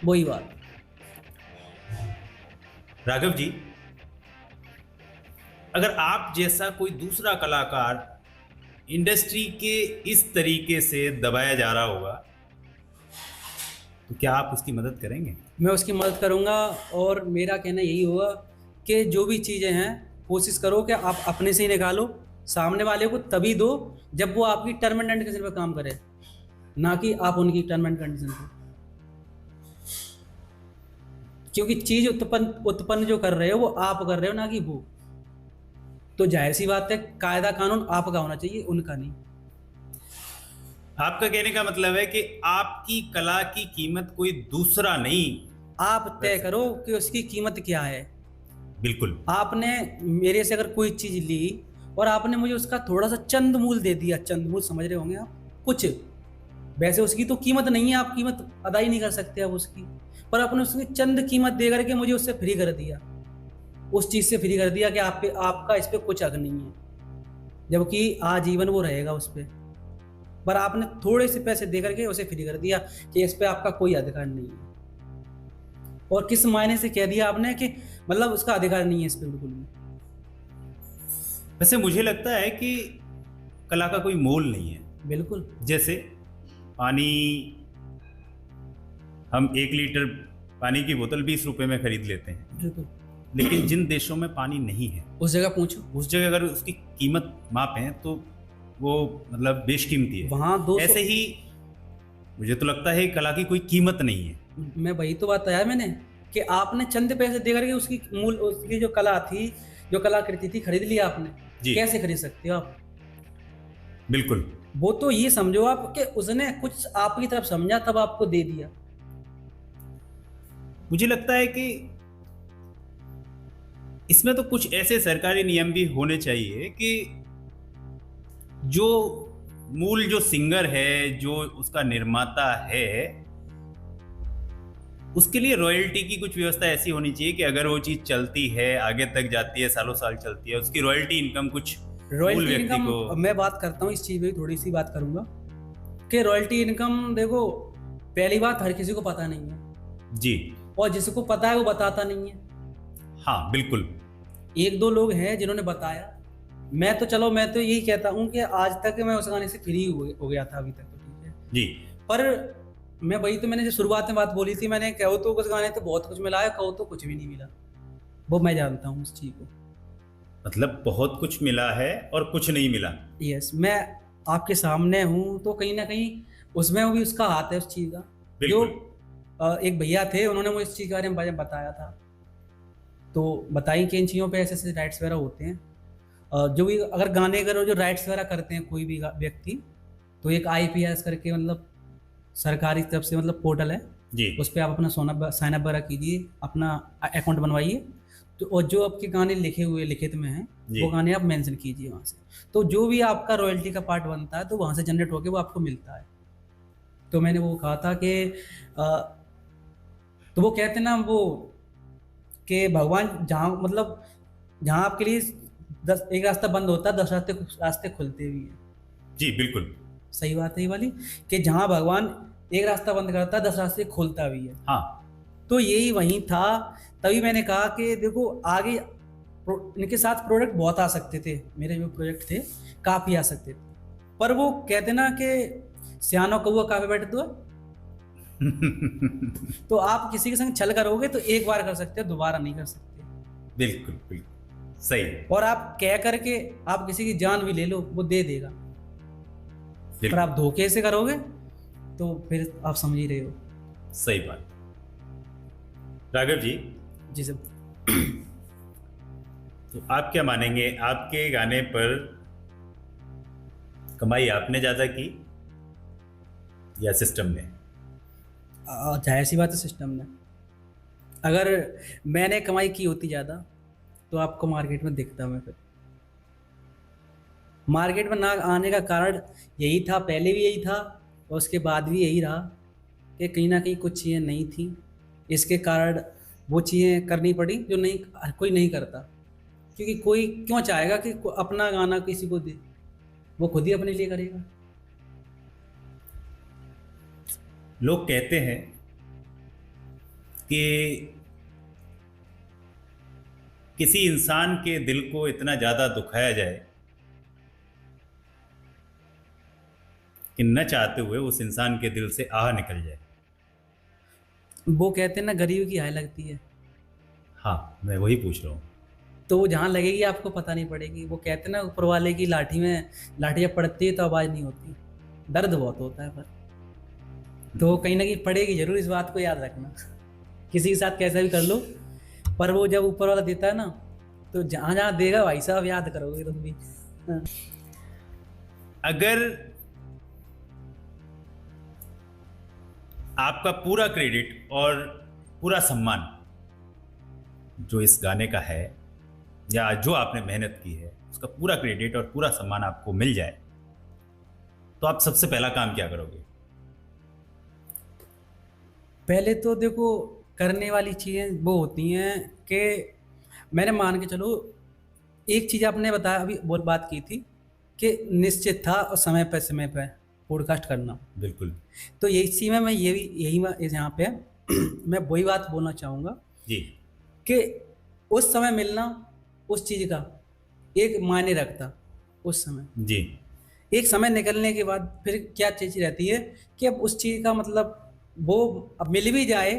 वही बात। राघव जी, अगर आप जैसा कोई दूसरा कलाकार इंडस्ट्री के इस तरीके से दबाया जा रहा होगा तो क्या आप उसकी मदद करेंगे? मैं उसकी मदद करूंगा, और मेरा कहना यही होगा कि जो भी चीज़ें हैं कोशिश करो कि आप अपने से ही निकालो, सामने वाले को तभी दो जब वो आपकी टर्म एंड कंडीशन पे काम करे, ना कि आप उनकी टर्म एंड कंडीशन पे। क्योंकि चीज उत्पन्न जो कर रहे हो वो आप कर रहे हो, ना कि वो। तो जाहिर सी बात है कायदा कानून आपका होना चाहिए, उनका नहीं। आपका कहने का मतलब है कि आपकी कला की कीमत कोई दूसरा नहीं, आप तय करो कि उसकी कीमत क्या है। बिल्कुल। आपने मेरे से अगर कोई चीज ली और आपने मुझे उसका थोड़ा सा चंद मूल दे दिया, चंद मूल समझ रहे होंगे आप, कुछ, वैसे उसकी तो कीमत नहीं है, आप कीमत अदा ही नहीं कर सकते आप उसकी, पर आपने उसकी चंद कीमत दे करके मुझे उससे फ्री कर दिया, उस चीज से फ्री कर दिया कि आपका इस पे कुछ हक नहीं है, जबकि आजीवन वो रहेगा उस पर आपने थोड़े से पैसे दे करके उसे फ्री कर दिया कि इस पे आपका कोई अधिकार नहीं है। और किस मायने से कह दिया आपने कि मतलब उसका अधिकार नहीं है इस पे बिल्कुल भी। वैसे मुझे लगता है कि कला का कोई मोल नहीं है। बिल्कुल। जैसे पानी, हम 1 लीटर पानी की बोतल 20 रुपए में खरीद लेते हैं, बिल्कुल। लेकिन जिन देशों में पानी नहीं है उस जगह पूछो, उस जगह अगर उसकी कीमत मापें तो वो मतलब बेशकीमती है। वहां 200। ऐसे ही मुझे तो लगता है कला की कोई कीमत नहीं है। मैं वही तो बात बताया मैंने कि आपने चंद पैसे दे करके उसकी मूल, उसकी जो कला थी, जो कलाकृति थी, खरीद लिया आपने। जी। कैसे खरीद सकते हो आप? बिल्कुल। वो तो ये समझो आप कि उसने कुछ आपकी तरफ समझा तब आपको दे दिया। मुझे लगता है कि इसमें तो कुछ ऐसे सरकारी नियम भी होने चाहिए कि जो मूल जो सिंगर है, जो उसका निर्माता है, उसके लिए रॉयल्टी की कुछ व्यवस्था ऐसी होनी चाहिए कि अगर वो चीज चलती है, आगे तक जाती है, सालों साल चलती है, उसकी रॉयल्टी इनकम कुछ मूल रॉयल्टी व्यक्ति इनकम को। मैं बात करता हूँ इस चीज पे थोड़ी सी बात करूंगा कि रॉयल्टी इनकम, देखो पहली बात हर किसी को पता नहीं है जी। और जिसको पता है वो बताता नहीं है। हाँ बिल्कुल। एक दो लोग हैं जिन्होंने बताया। मैं तो चलो मैं तो यही कहता हूँ कि आज तक मैं उस गाने से फ्री हो गया था अभी तक, तो ठीक है जी। पर मैं वही तो मैंने जो शुरुआत में बात बोली थी, मैंने कहो तो उस गाने से बहुत कुछ मिला है, कहो तो कुछ भी नहीं मिला। वो मैं जानता हूँ उस चीज को। मतलब बहुत कुछ मिला है और कुछ नहीं मिला। यस, मैं आपके सामने हूँ तो कहीं ना कहीं उसमें भी उसका हाथ है उस चीज का। जो बिल्कुल। एक भैया थे, उन्होंने मुझे इस चीज के बारे में बताया था, तो बताई कि इन चीज़ों पे ऐसे ऐसे राइट्स वगैरह होते हैं। जो भी अगर गाने अगर जो राइट्स वगैरह करते हैं कोई भी व्यक्ति, तो एक IPS करके मतलब सरकारी तरफ से मतलब पोर्टल है जी। उस पर आप अपना साइन अप वगैरह कीजिए, अपना अकाउंट बनवाइए, तो और जो आपके गाने लिखे हुए लिखित में हैं वो गाने आप मेंशन कीजिए वहाँ से, तो जो भी आपका रॉयल्टी का पार्ट बनता है तो वहाँ से जनरेट होकर वो आपको मिलता है। तो मैंने वो कहा था कि तो वो कहते ना वो कि भगवान जहाँ मतलब जहाँ आपके लिए एक रास्ता बंद होता है 10 रास्ते खुलते भी हैं। जी बिल्कुल सही बात है ये वाली कि जहाँ भगवान एक रास्ता बंद करता है 10 रास्ते खोलता भी है। हाँ। तो यही वही था। तभी मैंने कहा कि देखो आगे इनके साथ प्रोडक्ट बहुत आ सकते थे, मेरे जो प्रोजेक्ट थे काफ़ी आ सकते थे, पर वो कहते ना कि सियानो कौआ काफे बैठे तो तो आप किसी के संग छल करोगे तो एक बार कर सकते हो, दोबारा नहीं कर सकते। बिल्कुल बिल्कुल सही। और आप कह करके आप किसी की जान भी ले लो वो दे देगा, पर आप धोखे से करोगे तो फिर आप समझ ही रहे हो। सही बात। राघव जी। जी सर। तो आप क्या मानेंगे, आपके गाने पर कमाई आपने ज्यादा की या सिस्टम ने? जाहिर सी बात है सिस्टम ने। अगर मैंने कमाई की होती ज़्यादा तो आपको मार्केट में दिखता। मैं फिर मार्केट में ना आने का कारण यही था, पहले भी यही था और उसके बाद भी यही रहा कि कहीं ना कहीं कुछ चीज़ें नहीं थी, इसके कारण वो चीज़ें करनी पड़ी जो नहीं कोई नहीं करता। क्योंकि कोई क्यों चाहेगा कि अपना गाना किसी को दे, वो खुद ही अपने लिए करेगा। लोग कहते हैं कि किसी इंसान के दिल को इतना ज़्यादा दुखाया जाए कि न चाहते हुए उस इंसान के दिल से आह निकल जाए। वो कहते हैं ना गरीब की हाय लगती है। हाँ, मैं वही पूछ रहा हूँ। तो वो जहाँ लगेगी आपको पता नहीं पड़ेगी। वो कहते हैं ना, ऊपर वाले की लाठी में, लाठी जब पड़ती है तो आवाज़ नहीं होती, दर्द बहुत होता है। पर तो कहीं ना कहीं पड़ेगी जरूर, इस बात को याद रखना। किसी के साथ कैसा भी कर लो, पर वो जब ऊपर वाला देता है ना, तो जहाँ जहाँ देगा भाई साहब याद करोगे तुम भी। हाँ। अगर आपका पूरा क्रेडिट और पूरा सम्मान जो इस गाने का है, या जो आपने मेहनत की है, उसका पूरा क्रेडिट और पूरा सम्मान आपको मिल जाए, तो आप सबसे पहला काम क्या करोगे? पहले तो देखो, करने वाली चीज़ें वो होती हैं कि मैंने मान के चलो, एक चीज़ आपने बताया अभी, बहुत बात की थी कि निश्चित था और समय पे पॉडकास्ट करना। बिल्कुल तो यही चीज़ में मैं ये भी यही यहाँ पे मैं वही बात बोलना चाहूँगा जी। कि उस समय मिलना उस चीज़ का एक मायने रखता उस समय। जी एक समय निकलने के बाद फिर क्या चीज़ रहती है कि अब उस चीज़ का मतलब, वो अब मिल भी जाए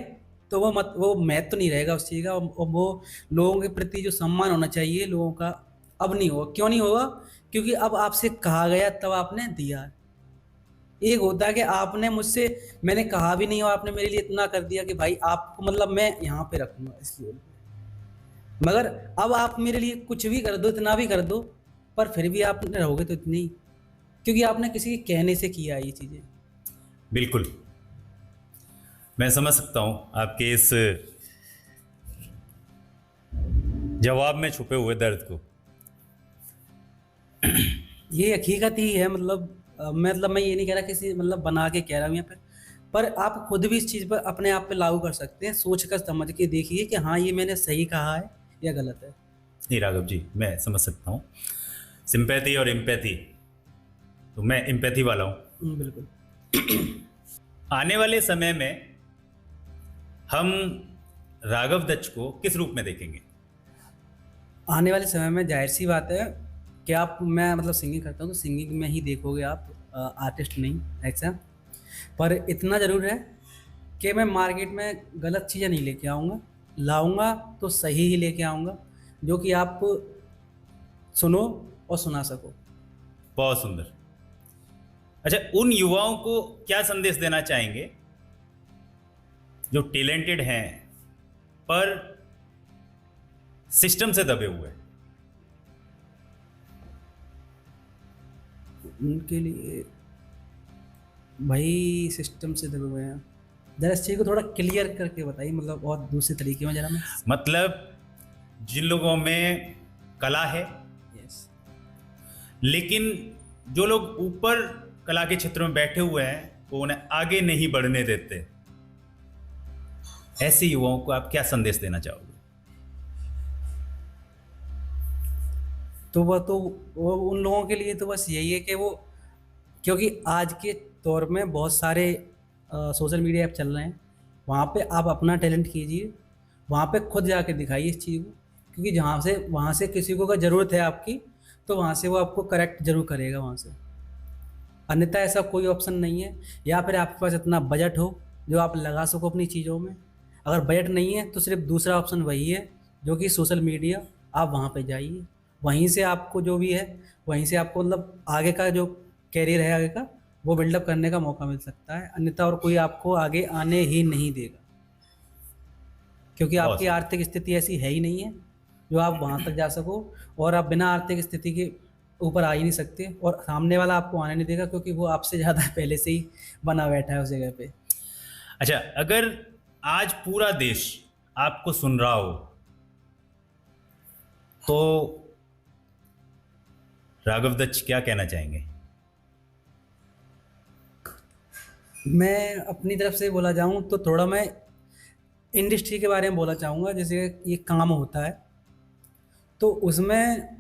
तो वो महत्व तो नहीं रहेगा उस चीज़ का, और वो लोगों के प्रति जो सम्मान होना चाहिए लोगों का, अब नहीं होगा। क्यों नहीं होगा? क्योंकि अब आपसे कहा गया तब आपने दिया। एक होता है कि आपने मुझसे, मैंने कहा भी नहीं और आपने मेरे लिए इतना कर दिया कि भाई आपको मतलब मैं यहाँ पे रखूँगा इसलिए। मगर अब आप मेरे लिए कुछ भी कर दो, इतना भी कर दो, पर फिर भी आप रहोगे तो इतनी ही, क्योंकि आपने किसी के कहने से किया ये चीज़ें। बिल्कुल, मैं समझ सकता हूँ आपके इस जवाब में छुपे हुए दर्द को। ये हकीकत ही है। मतलब मैं ये नहीं कह रहा किसी मतलब बना के कह रहा हूँ यहाँ पे, पर आप खुद भी इस चीज़ पर अपने आप पे लागू कर सकते हैं। सोच कर समझ के देखिए कि हाँ ये मैंने सही कहा है या गलत है। नहीं राघव जी, मैं समझ सकता हूँ सिंपैथी और एम्पैथी, तो मैं एम्पैथी वाला हूँ। बिल्कुल। आने वाले समय में हम राघव दत्त को किस रूप में देखेंगे? आने वाले समय में जाहिर सी बात है कि आप, मैं मतलब सिंगिंग करता हूँ तो सिंगिंग में ही देखोगे आप, आर्टिस्ट नहीं ऐसा। पर इतना ज़रूर है कि मैं मार्केट में गलत चीज़ें नहीं लेके आऊँगा, लाऊंगा तो सही ही लेके आऊँगा, जो कि आप सुनो और सुना सको। बहुत सुंदर। अच्छा, उन युवाओं को क्या संदेश देना चाहेंगे जो टैलेंटेड हैं पर सिस्टम से दबे हुए हैं? उनके लिए भाई सिस्टम से दबे हुए हैं, जरा इस चीज़ को थोड़ा क्लियर करके बताइए, मतलब और दूसरे तरीके में जरा। मैं मतलब जिन लोगों में कला है, यस, लेकिन जो लोग ऊपर कला के क्षेत्र में बैठे हुए हैं वो उन्हें आगे नहीं बढ़ने देते, ऐसे युवाओं को आप क्या संदेश देना चाहोगे? तो वो उन लोगों के लिए तो बस यही है कि वो, क्योंकि आज के दौर में बहुत सारे सोशल मीडिया ऐप चल रहे हैं, वहाँ पे आप अपना टैलेंट कीजिए, वहाँ पे खुद जाके दिखाइए इस चीज़ को, क्योंकि वहाँ से किसी को अगर ज़रूरत है आपकी, तो वहाँ से वो आपको करेक्ट जरूर करेगा वहाँ से। अन्यथा ऐसा कोई ऑप्शन नहीं है। या फिर आपके पास इतना बजट हो जो आप लगा सको अपनी चीज़ों में। अगर बजट नहीं है तो सिर्फ दूसरा ऑप्शन वही है, जो कि सोशल मीडिया। आप वहाँ पे जाइए, वहीं से आपको जो भी है, वहीं से आपको मतलब आगे का जो कैरियर है आगे का, वो बिल्डअप करने का मौका मिल सकता है। अन्यथा और कोई आपको आगे आने ही नहीं देगा, क्योंकि आपकी आर्थिक स्थिति ऐसी है ही नहीं है जो आप वहाँ तक जा सको, और आप बिना आर्थिक स्थिति के ऊपर आ ही नहीं सकते, और सामने वाला आपको आने नहीं देगा, क्योंकि वो आपसे ज़्यादा पहले से ही बना बैठा है उस जगह पे। अच्छा, अगर आज पूरा देश आपको सुन रहा हो तो राघव दत्त क्या कहना चाहेंगे? मैं अपनी तरफ से बोला जाऊँ तो थोड़ा मैं इंडस्ट्री के बारे में बोलना चाहूँगा। जैसे ये काम होता है तो उसमें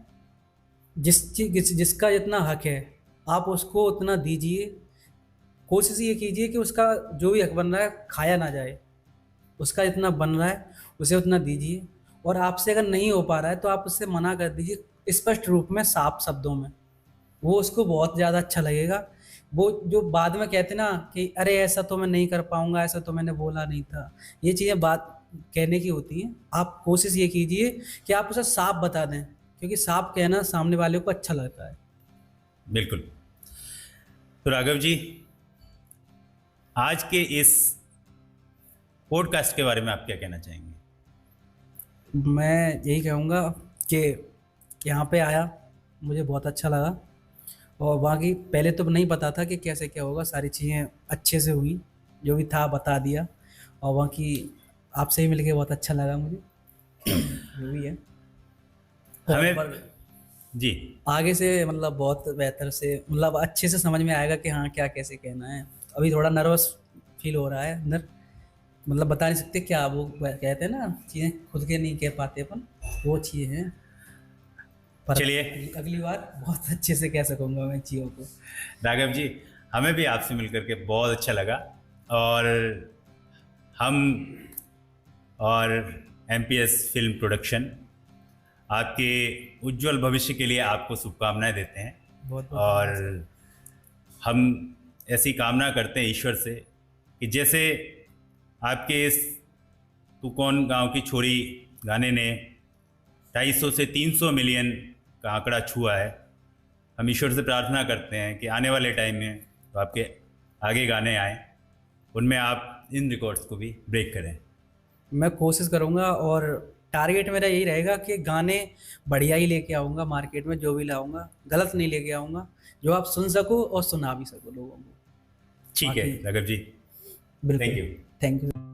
जिसका जितना हक है आप उसको उतना दीजिए। कोशिश ये कीजिए कि उसका जो भी हक बन रहा है खाया ना जाए, उसका जितना बन रहा है उसे उतना दीजिए। और आपसे अगर नहीं हो पा रहा है तो आप उससे मना कर दीजिए स्पष्ट रूप में, साफ शब्दों में। वो उसको बहुत ज़्यादा अच्छा लगेगा। वो जो बाद में कहते ना कि अरे ऐसा तो मैं नहीं कर पाऊँगा, ऐसा तो मैंने बोला नहीं था, ये चीज़ें बात कहने की होती हैं। आप कोशिश ये कीजिए कि आप उसे साफ बता दें, क्योंकि साफ कहना सामने वाले को अच्छा लगता है। बिल्कुल। तो राघव जी, आज के इस पॉडकास्ट के बारे में आप क्या कहना चाहेंगे? मैं यही कहूँगा कि यहाँ पे आया मुझे बहुत अच्छा लगा, और बाकी पहले तो नहीं पता था कि कैसे क्या होगा, सारी चीज़ें अच्छे से हुई, जो भी था बता दिया, और बाकी आपसे ही मिलके बहुत अच्छा लगा मुझे, जो भी है। हमें और जी आगे से मतलब बहुत बेहतर से, मतलब अच्छे से समझ में आएगा कि हाँ क्या कैसे कहना है। अभी थोड़ा नर्वस फील हो रहा है अंदर, मतलब बता नहीं सकते क्या, वो कहते हैं ना चीज़ें खुद के नहीं कह पाते अपन, वो चीज़ें हैं। पर चलिए अगली बार बहुत अच्छे से कह सकूंगा मैं चीज़ों को। राघव जी, हमें भी आपसे मिलकर के बहुत अच्छा लगा, और हम और एमपीएस फिल्म प्रोडक्शन आपके उज्जवल भविष्य के लिए आपको शुभकामनाएं देते हैं। बहुत और बहुत हम ऐसी कामना करते हैं ईश्वर से कि जैसे आपके इस तू कौन गांव की छोरी गाने ने 250 से 300 मिलियन का आंकड़ा छुआ है, हम ईश्वर से प्रार्थना करते हैं कि आने वाले टाइम में तो आपके आगे गाने आए, उनमें आप इन रिकॉर्ड्स को भी ब्रेक करें। मैं कोशिश करूंगा, और टारगेट मेरा यही रहेगा कि गाने बढ़िया ही लेके आऊँगा, मार्केट में जो भी लाऊंगा गलत नहीं लेके आऊँगा, जो आप सुन सको और सुना भी सको लोगों को। ठीक है बाकी राघव जी, बिल्कुल, थैंक यू। Thank you.